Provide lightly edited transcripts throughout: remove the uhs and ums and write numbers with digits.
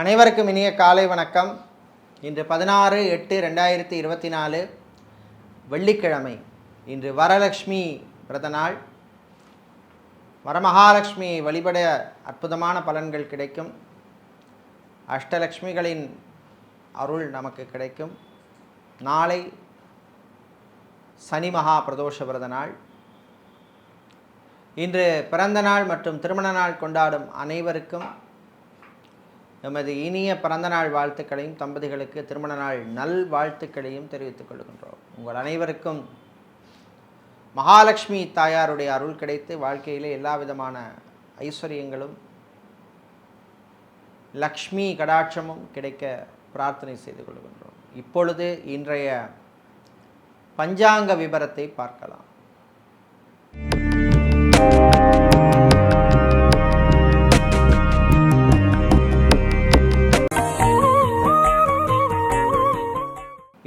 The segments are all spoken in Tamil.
அனைவருக்கும் இனிய காலை வணக்கம். இன்று 16/8/2024 வெள்ளிக்கிழமை. இன்று வரலட்சுமி விரத நாள். வரமகாலட்சுமி வழிபட அற்புதமான பலன்கள் கிடைக்கும். அஷ்டலட்சுமிகளின் அருள் நமக்கு கிடைக்கும். நாளை சனி மகா பிரதோஷ விரத நாள். இன்று பிறந்த நாள் மற்றும் திருமண நாள் கொண்டாடும் அனைவருக்கும் நமது இனிய பிறந்தநாள் வாழ்த்துக்களையும், தம்பதிகளுக்கு திருமண நாள் நல் வாழ்த்துக்களையும் தெரிவித்துக் கொள்கின்றோம். உங்கள் அனைவருக்கும் மகாலட்சுமி தாயாருடைய அருள் கிடைத்து வாழ்க்கையிலே எல்லா விதமான ஐஸ்வர்யங்களும் லக்ஷ்மி கடாட்சமும் கிடைக்க பிரார்த்தனை செய்து கொள்கின்றோம். இப்பொழுது இன்றைய பஞ்சாங்க விபரத்தை பார்க்கலாம்.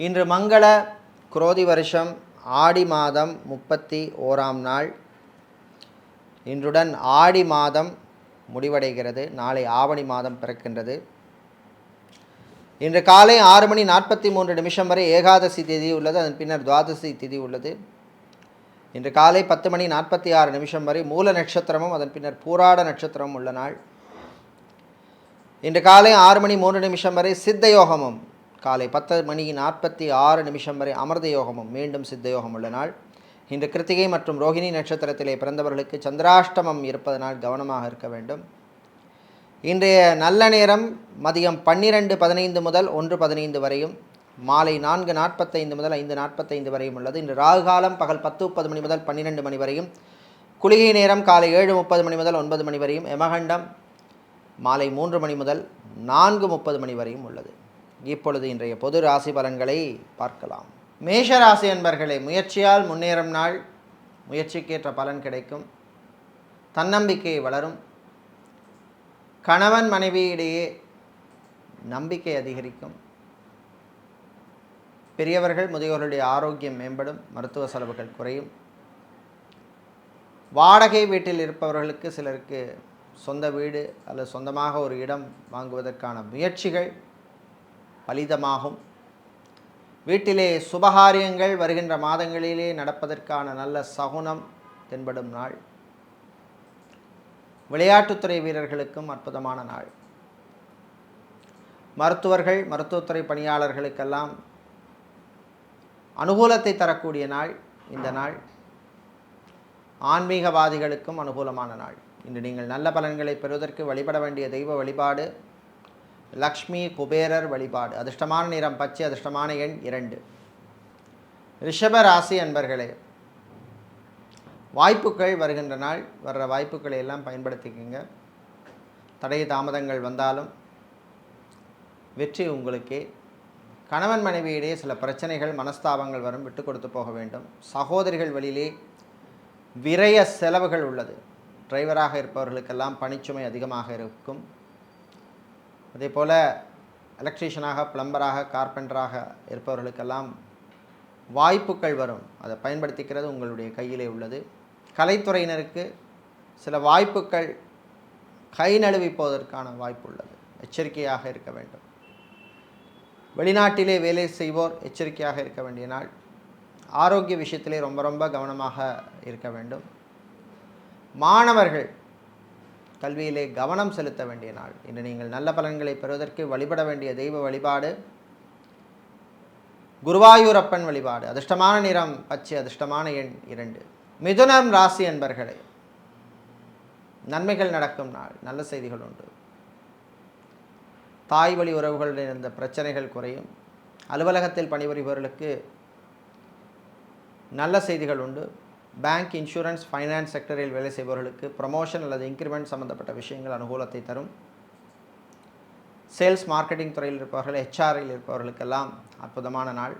இன்று மங்கள குரோதி வருஷம் ஆடி மாதம் 31ஆம் நாள். இன்றுடன் ஆடி மாதம் முடிவடைகிறது. நாளை ஆவணி மாதம் பிறக்கின்றது. இன்று காலை 6:43 வரை ஏகாதசி திதி உள்ளது. அதன் பின்னர் துவாதசி திதி உள்ளது. இன்று காலை 10:46 வரை மூல நட்சத்திரமும் அதன் பின்னர் பூராட நட்சத்திரமும் உள்ள நாள். இன்று காலை 6:03 வரை சித்த யோகமும், காலை 10:46 வரை அமிர்த யோகமும், மீண்டும் சித்த யோகம் உள்ள நாள். இன்று கிருத்திகை மற்றும் ரோகிணி நட்சத்திரத்திலே பிறந்தவர்களுக்கு சந்திராஷ்டமம் இருப்பதனால் கவனமாக இருக்க வேண்டும். இன்றைய நல்ல நேரம் மதியம் 12:15 முதல் 1:15 வரையும், மாலை 4:45 முதல் 5:45 வரையும் உள்ளது. இன்று ராகு காலம் பகல் 10:30 முதல் 12 மணி வரையும், குளிகை நேரம் காலை 7:30 முதல் 9 மணி வரையும், யமகண்டம் மாலை 3 மணி முதல் 4:30 வரையும் உள்ளது. இப்பொழுது இன்றைய பொது ராசி பலன்களை பார்க்கலாம். மேஷ ராசி அன்பர்களே, முயற்சியால் முன்னேறும் நாள். முயற்சிக்கேற்ற பலன் கிடைக்கும். தன்னம்பிக்கை வளரும். கணவன் மனைவியிடையே நம்பிக்கை அதிகரிக்கும். பெரியவர்கள் முதியோர்களுடைய ஆரோக்கியம் மேம்படும். மருத்துவ செலவுகள் குறையும். வாடகை வீட்டில் இருப்பவர்களுக்கு சிலருக்கு சொந்த வீடு அல்லது சொந்தமாக ஒரு இடம் வாங்குவதற்கான முயற்சிகள் பலிதமாகும். வீட்டிலே சுபகாரியங்கள் வருகின்ற மாதங்களிலே நடப்பதற்கான நல்ல சகுனம் தென்படும் நாள். விளையாட்டுத்துறை வீரர்களுக்கும் அற்புதமான நாள். மருத்துவர்கள், மருத்துவத்துறை பணியாளர்களுக்கெல்லாம் அனுகூலத்தை தரக்கூடிய நாள் இந்த நாள். ஆன்மீகவாதிகளுக்கும் அனுகூலமான நாள். இன்று நீங்கள் நல்ல பலன்களை பெறுவதற்கு வழிபட வேண்டிய தெய்வ வழிபாடு லக்ஷ்மி குபேரர் வழிபாடு. அதிர்ஷ்டமான நிறம் பச்சை. அதிர்ஷ்டமான எண் 2. ரிஷப ராசி அன்பர்களே, வாய்ப்புகள் வருகின்ற நாள். வர்ற வாய்ப்புகளை எல்லாம் பயன்படுத்திக்கங்க. தடை தாமதங்கள் வந்தாலும் வெற்றி உங்களுக்கே. கணவன் மனைவியிடையே சில பிரச்சனைகள், மனஸ்தாபங்கள் வரும். விட்டு கொடுத்து போக வேண்டும். சகோதரிகள் வழியிலே விரய செலவுகள் உள்ளது. டிரைவராக இருப்பவர்களுக்கெல்லாம் பணிச்சுமை அதிகமாக இருக்கும். அதே போல் எலக்ட்ரீஷியனாக, பிளம்பராக, கார்பெண்டராக இருப்பவர்களுக்கெல்லாம் வாய்ப்புகள் வரும். அதை பயன்படுத்திக்கிறது உங்களுடைய கையிலே உள்ளது. கலைத்துறையினருக்கு சில வாய்ப்புகள் கை நழுவி போவதற்கான வாய்ப்பு உள்ளது. எச்சரிக்கையாக இருக்க வேண்டும். வெளிநாட்டிலே வேலை செய்வோர் எச்சரிக்கையாக இருக்க வேண்டிய நாள். ஆரோக்கிய விஷயத்திலே ரொம்ப கவனமாக இருக்க வேண்டும். மாணவர்கள் கல்வியிலே கவனம் செலுத்த வேண்டிய நாள். இன்று நீங்கள் நல்ல பலன்களை பெறுவதற்கு வழிபட வேண்டிய தெய்வ வழிபாடு குருவாயூரப்பன் வழிபாடு. அதிர்ஷ்டமான நிறம் பச்சை. அதிர்ஷ்டமான எண் 2. மிதுனம் ராசி அன்பர்களே, நன்மைகள் நடக்கும் நாள். நல்ல செய்திகள் உண்டு. தாய் வழி உறவுகளுடன் இருந்த பிரச்சனைகள் குறையும். அலுவலகத்தில் பணிபுரிபவர்களுக்கு நல்ல செய்திகள் உண்டு. பேங்க், இன்சூரன்ஸ், ஃபைனான்ஸ் செக்டரில் வேலை செய்பவர்களுக்கு ப்ரமோஷன் அல்லது இன்க்ரிமெண்ட் சம்பந்தப்பட்ட விஷயங்கள் அனுகூலத்தை தரும். சேல்ஸ், மார்க்கெட்டிங் துறையில் இருப்பவர்கள், ஹெச்ஆரில் இருப்பவர்களுக்கெல்லாம் அற்புதமான நாள்.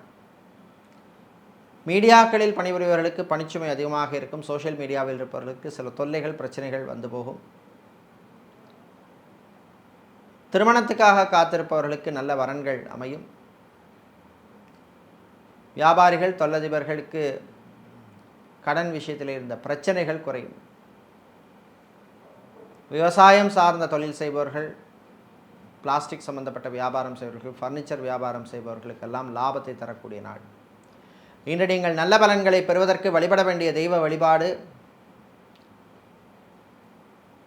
மீடியாக்களில் பணிபுரிபவர்களுக்கு பணிச்சுமை அதிகமாக இருக்கும். சோஷியல் மீடியாவில் இருப்பவர்களுக்கு சில தொல்லைகள், பிரச்சனைகள் வந்து போகும். திருமணத்துக்காக காத்திருப்பவர்களுக்கு நல்ல வரன்கள் அமையும். வியாபாரிகள், தொழிலதிபர்களுக்கு கடன் விஷயத்தில் இருந்த பிரச்சனைகள் குறையும். விவசாயம் சார்ந்த தொழில் செய்பவர்கள் பிளாஸ்டிக் சம்பந்தப்பட்ட வியாபாரம் செய்பவர்கள், ஃபர்னிச்சர் வியாபாரம் செய்பவர்களுக்கெல்லாம் லாபத்தை தரக்கூடிய நாள். இன்று நீங்கள் நல்ல பலன்களை பெறுவதற்கு வழிபட வேண்டிய தெய்வ வழிபாடு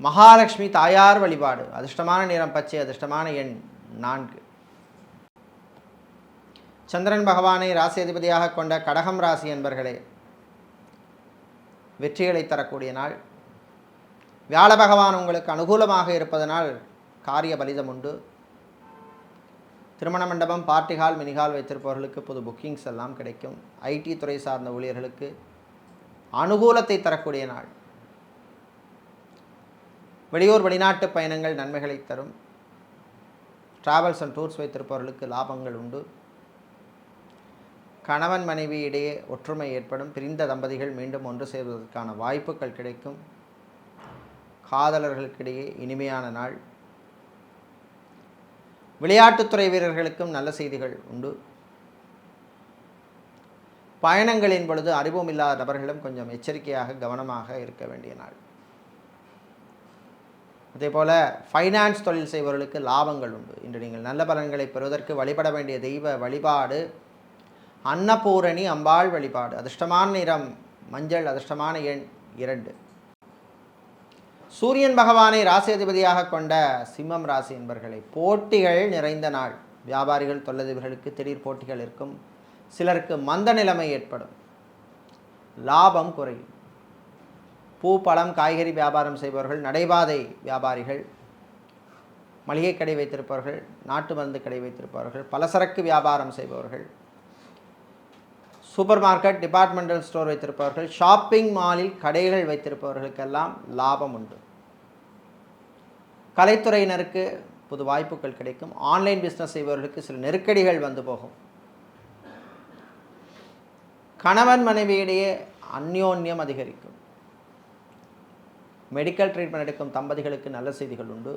மகாலட்சுமி தாயார் வழிபாடு. அதிர்ஷ்டமான நிறம் பச்சை, அதிர்ஷ்டமான எண் 4. சந்திரன் பகவானை ராசி அதிபதியாக கொண்ட கடகம் ராசி என்பர்களே, வெற்றிகளை தரக்கூடிய நாள். வியாழ பகவான் உங்களுக்கு அனுகூலமாக இருப்பதனால் காரிய பலிதம் உண்டு. திருமண மண்டபம், பார்ட்டி ஹால், மினிஹால் வைத்திருப்பவர்களுக்கு புது புக்கிங்ஸ் எல்லாம் கிடைக்கும். ஐடி துறை சார்ந்த ஊழியர்களுக்கு அனுகூலத்தை தரக்கூடிய நாள். வெளியூர் வெளிநாட்டு பயணங்கள் நன்மைகளை தரும். டிராவல்ஸ் அண்ட் டூர்ஸ் வைத்திருப்பவர்களுக்கு லாபங்கள் உண்டு. கணவன் மனைவி இடையே ஒற்றுமை ஏற்படும். பிரிந்த தம்பதிகள் மீண்டும் ஒன்று சேர்வதற்கான வாய்ப்புகள் கிடைக்கும். காதலர்களுக்கிடையே இனிமையான நாள். விளையாட்டுத்துறை வீரர்களுக்கும் நல்ல செய்திகள் உண்டு. பயணங்களின் பொழுது அறிவும் இல்லாத நபர்களும் கொஞ்சம் எச்சரிக்கையாக கவனமாக இருக்க வேண்டிய நாள். அதேபோல் ஃபைனான்ஸ் தொழில் செய்பவர்களுக்கு லாபங்கள் உண்டு. இன்று நீங்கள் நல்ல பலன்களை பெறுவதற்கு வழிபட வேண்டிய தெய்வ வழிபாடு அன்னபூரணி அம்பாள் வழிபாடு. அதிர்ஷ்டமான நிறம் மஞ்சள், அதிர்ஷ்டமான எண் 2. சூரியன் பகவானை ராசி அதிபதியாக கொண்ட சிம்மம் ராசி என்பர்களை, போட்டிகள் நிறைந்த நாள். வியாபாரிகள், தொழிலதிபர்களுக்கு திடீர் போட்டிகள் இருக்கும். சிலருக்கு மந்த நிலைமை ஏற்படும். லாபம் குறையும். பூ, பழம், காய்கறி வியாபாரம் செய்பவர்கள், நடைபாதை வியாபாரிகள், மளிகை கடை வைத்திருப்பவர்கள், நாட்டு மருந்து கடை வைத்திருப்பவர்கள், பலசரக்கு வியாபாரம் செய்பவர்கள், சூப்பர் மார்க்கெட், டிபார்ட்மெண்டல் ஸ்டோர் வைத்திருப்பவர்கள், ஷாப்பிங் மாலில் கடைகள் வைத்திருப்பவர்களுக்கெல்லாம் லாபம் உண்டு. கலைத்துறையினருக்கு புது வாய்ப்புகள் கிடைக்கும். ஆன்லைன் பிஸ்னஸ் செய்பவர்களுக்கு சில நெருக்கடிகள் வந்து போகும். கணவன் மனைவியிடையே அந்யோன்யம் அதிகரிக்கும். மெடிக்கல் ட்ரீட்மெண்ட் எடுக்கும் தம்பதிகளுக்கு நல்ல செய்திகள் உண்டு.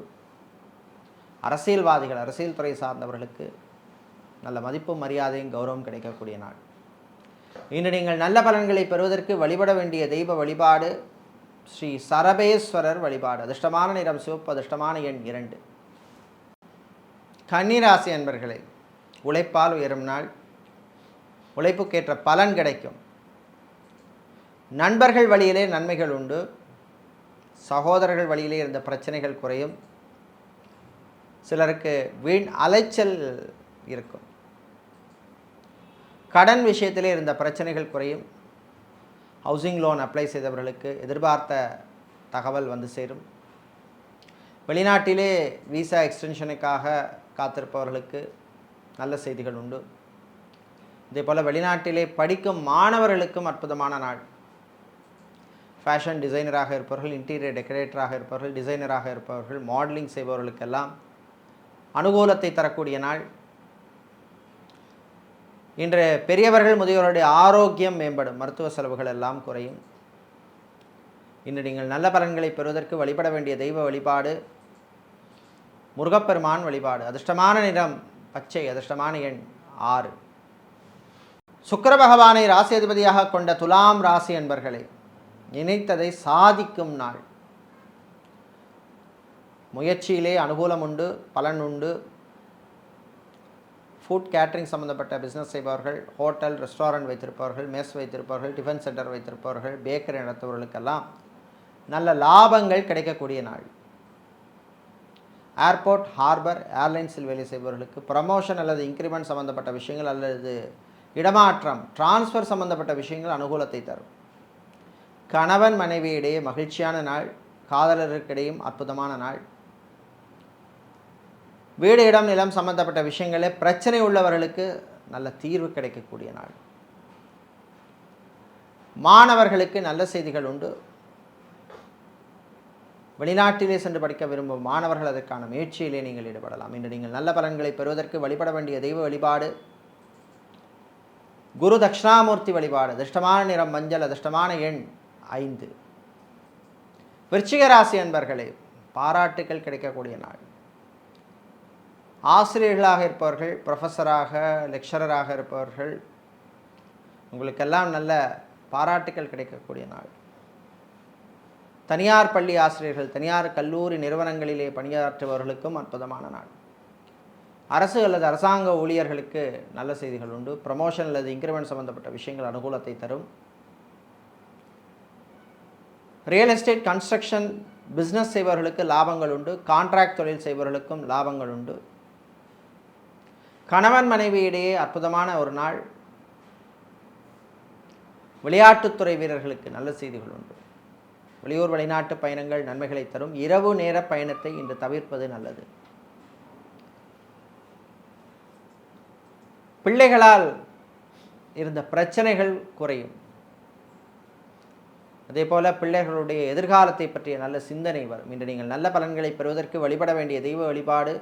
அரசியல்வாதிகள், அரசியல் துறை சார்ந்தவர்களுக்கு நல்ல மதிப்பும் மரியாதையும் கௌரவம் கிடைக்கக்கூடிய நாள். இன்று நீங்கள் நல்ல பலன்களை பெறுவதற்கு வழிபட வேண்டிய தெய்வ வழிபாடு ஸ்ரீ சரபேஸ்வரர் வழிபாடு. அதிர்ஷ்டமான நிறம் சிவப்பு, அதிர்ஷ்டமான எண் 2. கன்னிராசி அன்பர்களே, உழைப்பால் உயரும் நாள். உழைப்புக்கேற்ற பலன் கிடைக்கும். நண்பர்கள் வழியிலே நன்மைகள் உண்டு. சகோதரர்கள் வழியிலே இருந்த பிரச்சனைகள் குறையும். சிலருக்கு வீண் அலைச்சல் இருக்கும். கடன் விஷயத்திலே இருந்த பிரச்சனைகள் குறையும். ஹவுசிங் லோன் அப்ளை செய்தவர்களுக்கு எதிர்பார்த்த தகவல் வந்து சேரும். வெளிநாட்டிலே விசா எக்ஸ்டென்ஷனுக்காக காத்திருப்பவர்களுக்கு நல்ல செய்திகள் உண்டு. இதேபோல் வெளிநாட்டிலே படிக்கும் மாணவர்களுக்கும் அற்புதமான நாள். ஃபேஷன் டிசைனராக இருப்பவர்கள், இன்டீரியர் டெக்கரேட்டராக இருப்பவர்கள், டிசைனராக இருப்பவர்கள், மாடலிங் செய்பவர்களுக்கெல்லாம் அனுகூலத்தை தரக்கூடிய நாள். இன்று பெரியவர்கள், முதியோருடைய ஆரோக்கியம் மேம்படும். மருத்துவ செலவுகள் எல்லாம் குறையும். இன்று நீங்கள் நல்ல பலன்களை பெறுவதற்கு வழிபட வேண்டிய தெய்வ வழிபாடு முருகப்பெருமான் வழிபாடு. அதிர்ஷ்டமான நிறம் பச்சை, அதிர்ஷ்டமான எண் 6. சுக்கிர பகவானை ராசி அதிபதியாக கொண்ட துலாம் ராசி என்பர்களே, நினைத்ததை சாதிக்கும் நாள். முயற்சியிலே அனுகூலம் உண்டு, பலன் உண்டு. ஃபுட் கேட்ரிங் சம்மந்தப்பட்ட பிஸ்னஸ் செய்பவர்கள், ஹோட்டல், ரெஸ்டாரண்ட் வைத்திருப்பவர்கள், மெஸ் வைத்திருப்பவர்கள், டிஃபன் சென்டர் வைத்திருப்பவர்கள், பேக்கரி நடத்துபவர்களுக்கெல்லாம் நல்ல லாபங்கள் கிடைக்கக்கூடிய நாள். ஏர்போர்ட், ஹார்பர், ஏர்லைன்ஸில் வேலை செய்பவர்களுக்கு ப்ரமோஷன் அல்லது இன்க்ரிமெண்ட் சம்மந்தப்பட்ட விஷயங்கள் அல்லது இடமாற்றம், டிரான்ஸ்ஃபர் சம்மந்தப்பட்ட விஷயங்கள் அனுகூலத்தை தரும். கணவன் மனைவியிடையே மகிழ்ச்சியான நாள். காதலருக்கிடையும் அற்புதமான நாள். வீடு, இடம், நிலம் சம்பந்தப்பட்ட விஷயங்களே பிரச்சனை உள்ளவர்களுக்கு நல்ல தீர்வு கிடைக்கக்கூடிய நாள். மாணவர்களுக்கு நல்ல செய்திகள் உண்டு. வெளிநாட்டிலே சென்று படிக்க விரும்பும் மாணவர்கள் அதற்கான முயற்சியிலே நீங்கள் ஈடுபடலாம். இன்று நீங்கள் நல்ல பலன்களை பெறுவதற்கு வழிபட வேண்டிய தெய்வ வழிபாடு குரு தட்சிணாமூர்த்தி வழிபாடு. அதிர்ஷ்டமான நிறம் மஞ்சள், அதிர்ஷ்டமான எண் 5. விருச்சிக ராசி அன்பர்களே, பாராட்டுக்கள் கிடைக்கக்கூடிய நாள். ஆசிரியர்களாக இருப்பவர்கள், ப்ரொஃபஸராக, லெக்சரராக இருப்பவர்கள், உங்களுக்கெல்லாம் நல்ல பாராட்டுக்கள் கிடைக்கக்கூடிய நாள். தனியார் பள்ளி ஆசிரியர்கள், தனியார் கல்லூரி நிறுவனங்களிலே பணியாற்றுபவர்களுக்கும் அற்புதமான நாள். அரசு அல்லது அரசாங்க ஊழியர்களுக்கு நல்ல செய்திகள் உண்டு. ப்ரமோஷன் அல்லது இன்க்ரிமெண்ட் சம்பந்தப்பட்ட விஷயங்கள் அனுகூலத்தை தரும். ரியல் எஸ்டேட், கன்ஸ்ட்ரக்ஷன், பிஸ்னஸ் செய்பவர்களுக்கு லாபங்கள் உண்டு. கான்ட்ராக்ட் தொழில் செய்பவர்களுக்கும் லாபங்கள் உண்டு. கணவன் மனைவியிடையே அற்புதமான ஒரு நாள். விளையாட்டுத்துறை வீரர்களுக்கு நல்ல செய்திகள் உண்டு. வெளியூர் வெளிநாட்டு பயணங்கள் நன்மைகளை தரும். இரவு நேர பயணத்தை இன்று தவிர்ப்பது நல்லது. பிள்ளைகளால் இருந்த பிரச்சனைகள் குறையும். அதே போல பிள்ளைகளுடைய எதிர்காலத்தை பற்றிய நல்ல சிந்தனை வரும். இன்று நீங்கள் நல்ல பலன்களை பெறுவதற்கு வழிபட வேண்டிய தெய்வ வழிபாடு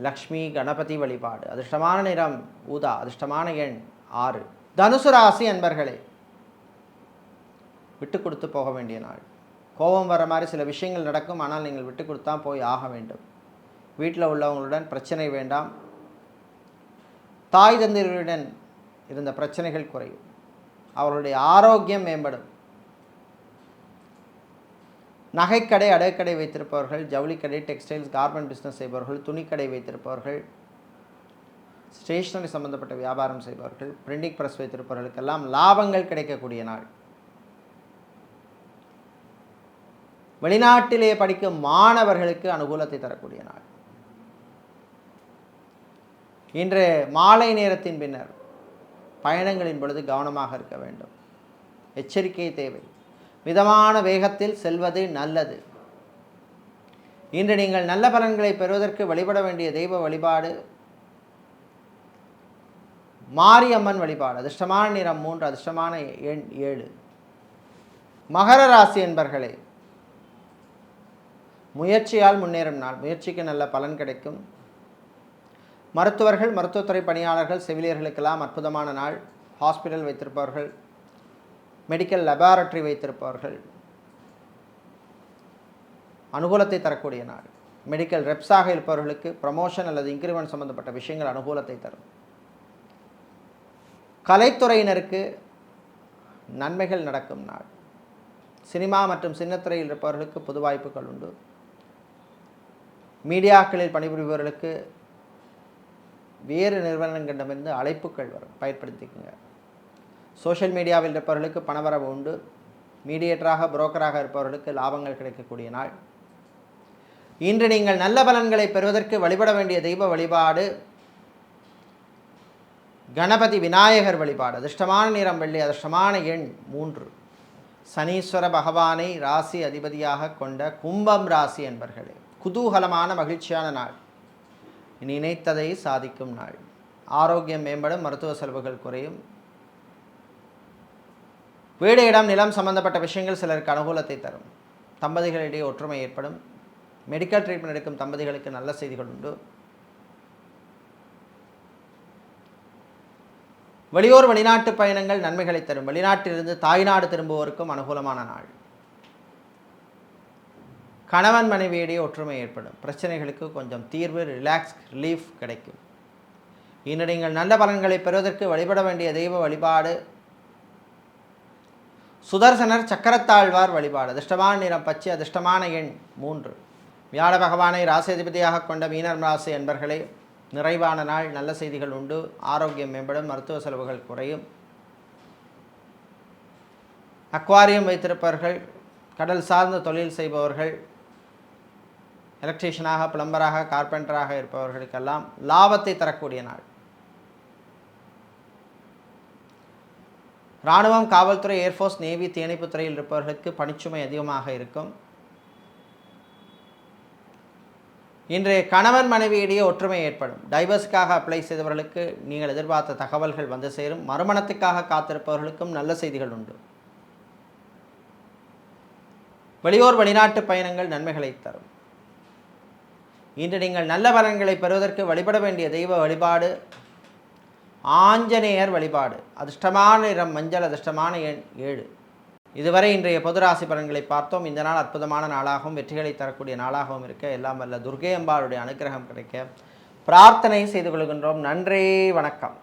லக்ஷ்மி கணபதி வழிபாடு. அதிர்ஷ்டமான நிறம் ஊதா. அதிர்ஷ்டமான எண் 6. தனுசு ராசி அன்பர்களே, விட்டு கொடுத்து போக வேண்டிய நாள். கோபம் வர மாதிரி சில விஷயங்கள் நடக்கும், ஆனால் நீங்கள் விட்டு கொடுத்தா போய் ஆக வேண்டும். வீட்டில் உள்ளவங்களுடன் பிரச்சனை வேண்டாம். தாய் தந்தையருடன் இருந்த பிரச்சனைகள் குறையும். அவர்களுடைய ஆரோக்கியம் மேம்படும். நகைக்கடை, அடகுக்கடை வைத்திருப்பவர்கள், ஜவுளிக்கடை, டெக்ஸ்டைல்ஸ், கார்மெண்ட் பிஸ்னஸ் செய்பவர்கள், துணிக்கடை வைத்திருப்பவர்கள், ஸ்டேஷனரி சம்பந்தப்பட்ட வியாபாரம் செய்பவர்கள், பிரிண்டிங் ப்ரெஸ் வைத்திருப்பவர்களுக்கெல்லாம் லாபங்கள் கிடைக்கக்கூடிய நாள். வெளிநாட்டிலே படிக்கும் மாணவர்களுக்கு அனுகூலத்தை தரக்கூடிய நாள். இன்று மாலை நேரத்தின் பின்னர் பயணங்களின் பொழுது கவனமாக இருக்க வேண்டும். எச்சரிக்கை தேவை. மிதமான வேகத்தில் செல்வது நல்லது. இன்று நீங்கள் நல்ல பலன்களை பெறுவதற்கு வழிபட வேண்டிய தெய்வ வழிபாடு மாரியம்மன் வழிபாடு. அதிர்ஷ்டமான நிறம் 3. அதிர்ஷ்டமான எண் 7. மகர ராசி என்பர்களே, முயற்சியால் முன்னேறும் நாள். முயற்சிக்கு நல்ல பலன் கிடைக்கும். மருத்துவர்கள், மருத்துவத்துறை பணியாளர்கள், செவிலியர்களுக்கெல்லாம் அற்புதமான நாள். ஹாஸ்பிட்டல் வைத்திருப்பவர்கள், மெடிக்கல் லெபார்டரி வைத்திருப்பவர்கள் அனுகூலத்தை தரக்கூடிய நாள். மெடிக்கல் ரெப்ஸாக இருப்பவர்களுக்கு ப்ரமோஷன் அல்லது இன்க்ரிமெண்ட் சம்பந்தப்பட்ட விஷயங்கள் அனுகூலத்தை தரும். கலைத்துறையினருக்கு நன்மைகள் நடக்கும் நாள். சினிமா மற்றும் சின்னத்திரையில் இருப்பவர்களுக்கு புது வாய்ப்புகள் உண்டு. மீடியாக்களில் பணிபுரிபவர்களுக்கு வேறு நிறுவனங்களிடமிருந்து அழைப்புகள் வரும், பயன்படுத்திக்கோங்க. சோஷியல் மீடியாவில் இருப்பவர்களுக்கு பணவரவு உண்டு. மீடியேட்டராக, புரோக்கராக இருப்பவர்களுக்கு லாபங்கள் கிடைக்கக்கூடிய நாள். இன்று நீங்கள் நல்ல பலன்களை பெறுவதற்கு வழிபட வேண்டிய தெய்வ வழிபாடு கணபதி விநாயகர் வழிபாடு. அதிர்ஷ்டமான நிறம் வெள்ளி. அதிர்ஷ்டமான எண் 3. சனீஸ்வர பகவானை ராசி அதிபதியாக கொண்ட கும்பம் ராசி என்பர்களே, குதூகலமான மகிழ்ச்சியான நாள். நினைத்ததை சாதிக்கும் நாள். ஆரோக்கியம் மேம்படும். மருத்துவ செலவுகள் குறையும். வீடு, இடம், நிலம் சம்பந்தப்பட்ட விஷயங்கள் சிலருக்கு அனுகூலத்தை தரும். தம்பதிகளிடையே ஒற்றுமை ஏற்படும். மெடிக்கல் ட்ரீட்மெண்ட் எடுக்கும் தம்பதிகளுக்கு நல்ல செய்திகள் உண்டு. வெளியூர் வெளிநாட்டு பயணங்கள் நன்மைகளை தரும். வெளிநாட்டிலிருந்து தாய்நாடு திரும்புவோருக்கும் அனுகூலமான நாள். கணவன் மனைவியிடையே ஒற்றுமை ஏற்படும். பிரச்சனைகளுக்கு கொஞ்சம் தீர்வு, ரிலாக்ஸ், ரிலீஃப் கிடைக்கும். இன்று நீங்கள் நல்ல பலன்களை பெறுவதற்கு வழிபட வேண்டிய தெய்வ வழிபாடு சுதர்சனர் சக்கரத்தாழ்வார் வழிபாடு. அதிர்ஷ்டமான நிறம் பச்சை. அதிர்ஷ்டமான எண் 3. வியாழ பகவானை ராசி அதிபதியாக கொண்ட மீனம் ராசி என்பர்களே, நிறைவான நாள். நல்ல செய்திகள் உண்டு. ஆரோக்கியம் மேம்படும். மருத்துவ செலவுகள் குறையும். அக்வாரியம் வைத்திருப்பவர்கள், கடல் சார்ந்த தொழில் செய்பவர்கள், எலக்ட்ரீஷியனாக, பிளம்பராக, கார்பெண்டராக இருப்பவர்களுக்கெல்லாம் லாபத்தை தரக்கூடிய நாள். இராணுவம், காவல்துறை, ஏர்ஃபோர்ஸ், நேவி, தீயணைப்பு துறையில் இருப்பவர்களுக்கு பணிச்சுமை அதிகமாக இருக்கும். இன்றைய கணவன் மனைவியிடையே ஒற்றுமை ஏற்படும். டைவர்ஸுக்காக அப்ளை செய்தவர்களுக்கு நீங்கள் எதிர்பார்த்த தகவல்கள் வந்து சேரும். மறுமணத்துக்காக காத்திருப்பவர்களுக்கும் நல்ல செய்திகள் உண்டு. வெளியூர் வெளிநாட்டு பயணங்கள் நன்மைகளை தரும். இன்று நீங்கள் நல்ல பலன்களை பெறுவதற்கு வழிபட வேண்டிய தெய்வ வழிபாடு ஆஞ்சநேயர் வழிபாடு. அதிர்ஷ்டமான நிறம் மஞ்சள். அதிர்ஷ்டமான எண் 7. இதுவரை இன்றைய பொது ராசி பலன்களை பார்த்தோம். இந்த நாள் அற்புதமான நாளாகவும் வெற்றிகளை தரக்கூடிய நாளாகவும் இருக்க எல்லாம் வல்ல துர்க்கை அம்பாளுடைய அனுகிரகம் கிடைக்க பிரார்த்தனை செய்து கொள்கின்றோம். நன்றி, வணக்கம்.